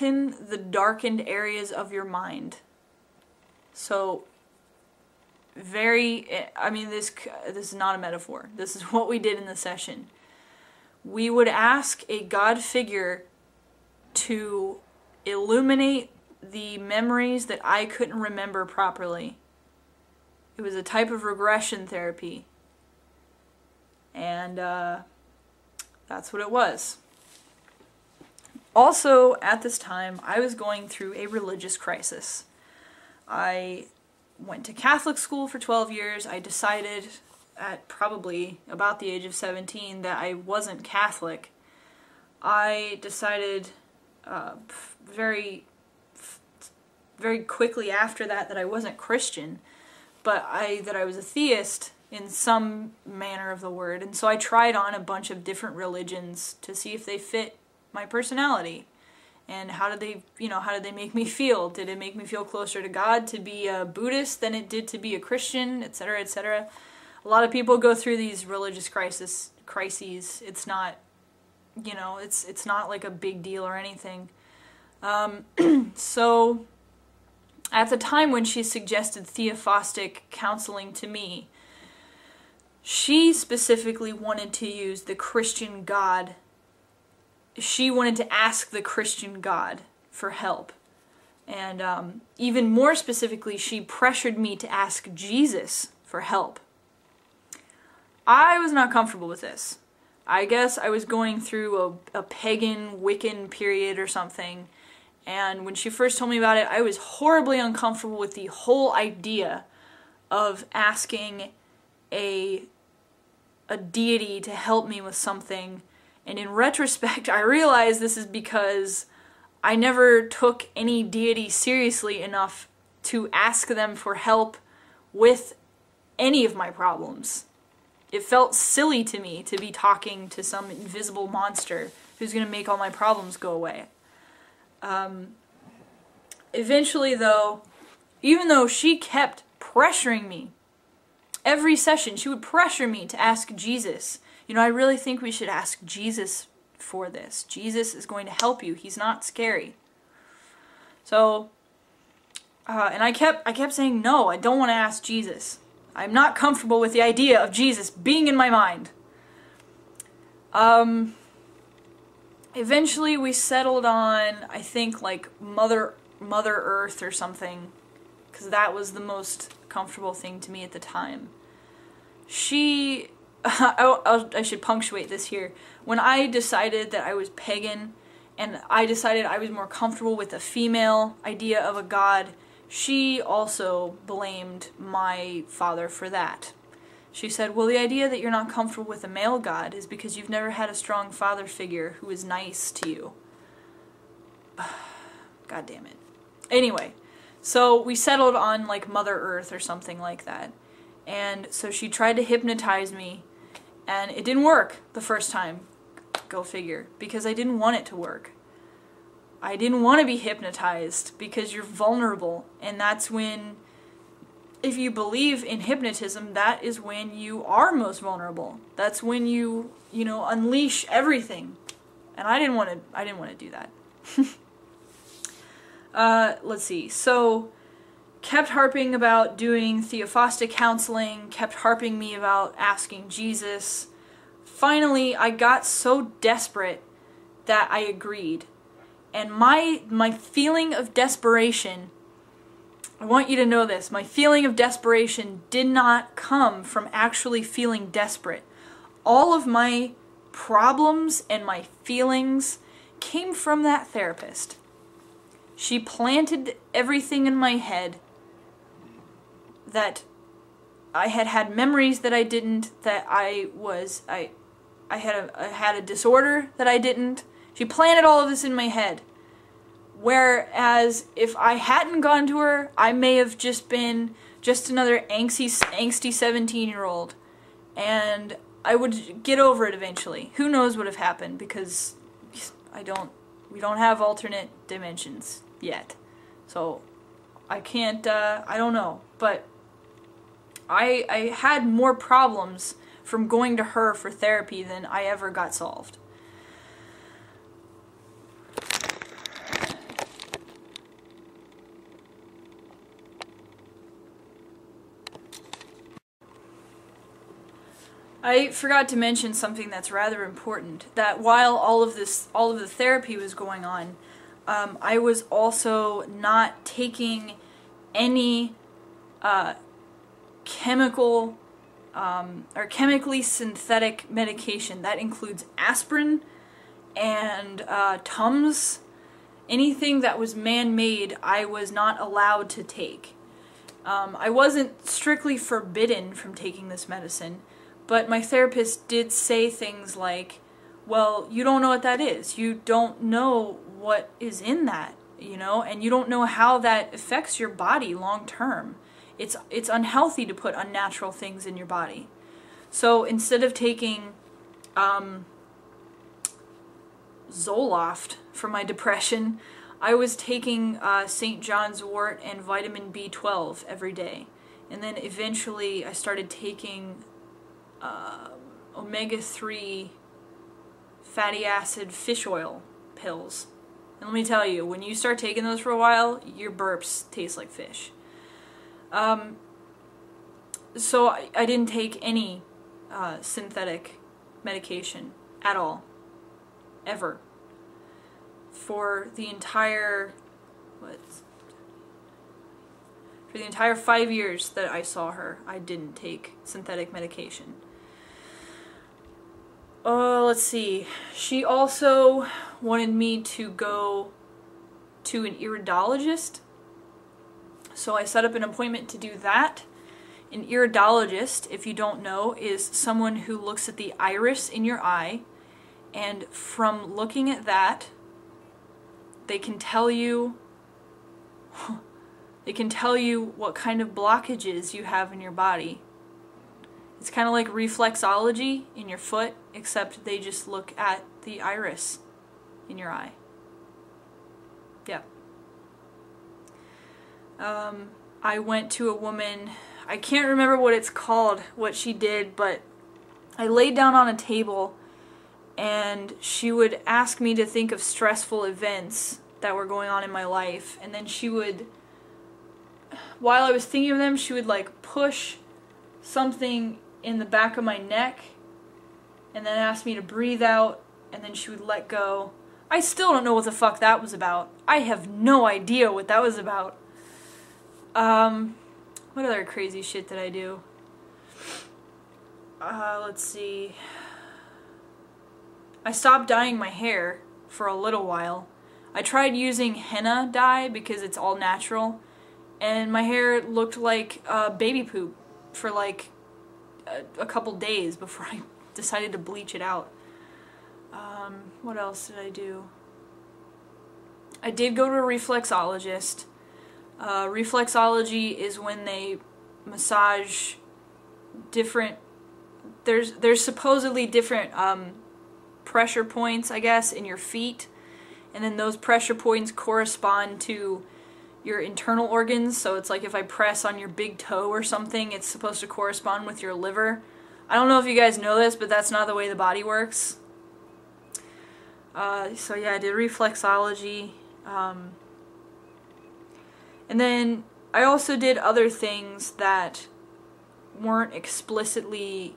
in the darkened areas of your mind. So, this is not a metaphor. This is what we did in the session. We would ask a God figure to illuminate the memories that I couldn't remember properly. It was a type of regression therapy. And that's what it was. Also, at this time, I was going through a religious crisis. I went to Catholic school for 12 years. I decided at probably about the age of 17 that I wasn't Catholic. I decided very quickly after that I wasn't Christian, but that I was a theist in some manner of the word. And so I tried on a bunch of different religions to see if they fit my personality. And how did they make me feel? Did it make me feel closer to God to be a Buddhist than it did to be a Christian, etc., etc.? A lot of people go through these religious crises. It's not, it's not like a big deal or anything. So, at the time when she suggested theophostic counseling to me, she specifically wanted to use the Christian God. She wanted to ask the Christian God for help. And even more specifically, she pressured me to ask Jesus for help. I was not comfortable with this. I guess I was going through a pagan, Wiccan period or something. And when she first told me about it, I was horribly uncomfortable with the whole idea of asking a deity to help me with something. And in retrospect, I realize this is because I never took any deity seriously enough to ask them for help with any of my problems. It felt silly to me to be talking to some invisible monster who's going to make all my problems go away. Eventually, though, even though she kept pressuring me, every session she would pressure me to ask Jesus. I really think we should ask Jesus for this. Jesus is going to help you. He's not scary. So, and I kept saying, no, I don't want to ask Jesus. I'm not comfortable with the idea of Jesus being in my mind. Eventually we settled on, I think, like Mother Earth or something, because that was the most comfortable thing to me at the time. I should punctuate this here. When I decided that I was pagan, and I decided I was more comfortable with a female idea of a god, she also blamed my father for that. She said, well, the idea that you're not comfortable with a male god is because you've never had a strong father figure who is nice to you. God damn it. Anyway, so we settled on like Mother Earth or something like that. And so she tried to hypnotize me, and it didn't work the first time. Go figure. Because I didn't want it to work. I didn't want to be hypnotized because you're vulnerable, and that's when, if you believe in hypnotism, that is when you are most vulnerable. That's when you unleash everything. And I didn't want to do that. Let's see. So, kept harping about doing theophostic counseling, kept harping me about asking Jesus. Finally, I got so desperate that I agreed. And my feeling of desperation, I want you to know this, my feeling of desperation did not come from actually feeling desperate. All of my problems and my feelings came from that therapist. She planted everything in my head that I had memories that I didn't, that I had a disorder that I didn't. She planted all of this in my head. Whereas if I hadn't gone to her, I may have just been just another angsty 17-year-old. And I would get over it eventually. Who knows what would have happened, because we don't have alternate dimensions yet. So I can't, I don't know. But I had more problems from going to her for therapy than I ever got solved. I forgot to mention something that's rather important, that while all of the therapy was going on, I was also not taking any chemical or chemically synthetic medication. That includes aspirin and Tums. Anything that was man-made, I was not allowed to take. I wasn't strictly forbidden from taking this medicine, but my therapist did say things like, well, you don't know what that is. You don't know what is in that, you know, and you don't know how that affects your body long term. It's unhealthy to put unnatural things in your body. So instead of taking Zoloft for my depression, I was taking St. John's wort and vitamin B12 every day. And then eventually I started taking omega-3 fatty acid fish oil pills. And let me tell you, when you start taking those for a while, your burps taste like fish. So I didn't take any synthetic medication at all. Ever. For the entire 5 years that I saw her, I didn't take synthetic medication. Let's see. She also wanted me to go to an iridologist. So I set up an appointment to do that. An iridologist, if you don't know, is someone who looks at the iris in your eye, and from looking at that, they can tell you what kind of blockages you have in your body. It's kind of like reflexology in your foot, except they just look at the iris in your eye. Yeah. I went to a woman, I can't remember what it's called, what she did, but I laid down on a table and she would ask me to think of stressful events that were going on in my life, and then she would, while I was thinking of them, she would like push something in the back of my neck and then ask me to breathe out, and then she would let go. I still don't know what the fuck that was about. I have no idea what that was about. What other crazy shit did I do? Let's see. I stopped dyeing my hair for a little while. I tried using henna dye because it's all natural, and my hair looked like baby poop for like a couple days before I decided to bleach it out. What else did I do? I did go to a reflexologist. Reflexology is when they massage different, there's supposedly different pressure points, I guess, in your feet, and then those pressure points correspond to your internal organs. So it's like if I press on your big toe or something, it's supposed to correspond with your liver. I don't know if you guys know this, but that's not the way the body works. So yeah, I did reflexology. And then I also did other things that weren't explicitly,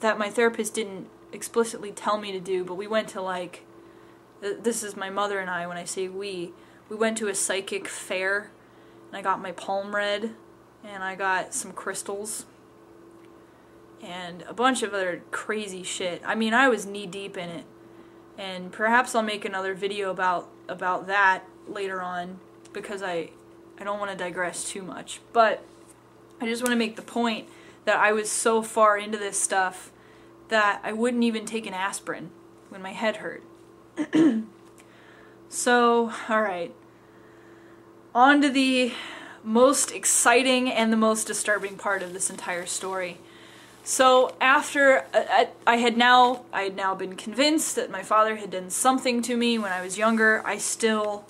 that my therapist didn't explicitly tell me to do, but we went to like, this is my mother and I, when I say we went to a psychic fair, and I got my palm read, and I got some crystals, and a bunch of other crazy shit. I mean, I was knee deep in it, and perhaps I'll make another video about that later on, because I don't want to digress too much, but I just want to make the point that I was so far into this stuff that I wouldn't even take an aspirin when my head hurt. So, alright. On to the most exciting and the most disturbing part of this entire story. So after I had now been convinced that my father had done something to me when I was younger, I still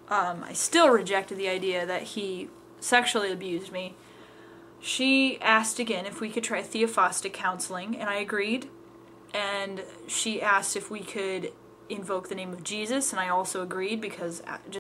rejected the idea that he sexually abused me. She asked again if we could try theophostic counseling, and I agreed. And she asked if we could invoke the name of Jesus, and I also agreed, because just